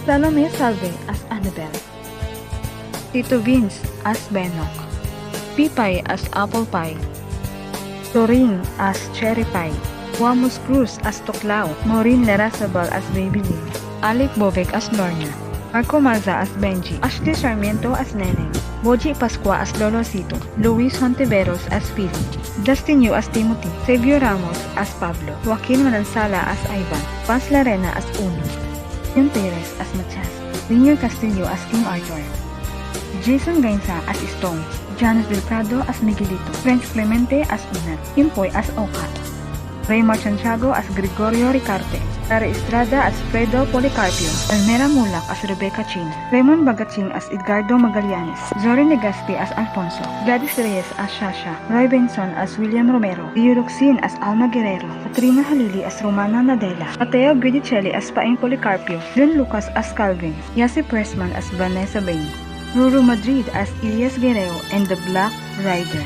Salome Salve as Annabelle, Tito Vince as Benok, Pipay as Apple Pie, Torin as Cherry Pie, Wamos Cruz as Tuklaw, Maureen Larrazabal as Baby Lee, Alec Bovec as Lorna, Marco Maza as Benji, Ashley Sarmiento as Neneng, Boji Pascua as Lolosito, Luis Hontiveros as Pili, Justin Yu as Timothy, Xavier Ramos as Pablo, Joaquin Manansala as Ivan, Paz Larena as Uno, Yun Perez as Matias, Linier Castillo as King Arthur, Jason Gainza as Stone, Janice Del Prado as Miguelito, French Clemente as Una, Impoy as Oka, Raymar Santiago as Gregorio Ricarte, Tara Estrada as Fredo Policarpio, Elmera Mulak as Rebecca Chin, Raymond Bagaching as Edgardo Magallanes, Zorin Legaspi as Alfonso, Gladys Reyes as Shasha, Roy Benson as William Romero, Iuroxin as Alma Guerrero, Katrina Halili as Romana Nadella, Mateo Guidicelli as Paeng Policarpio, Lun Lucas as Calvin, Yasi Pressman as Vanessa Bain, Ruru Madrid as Elias Guerrero and the Black Rider.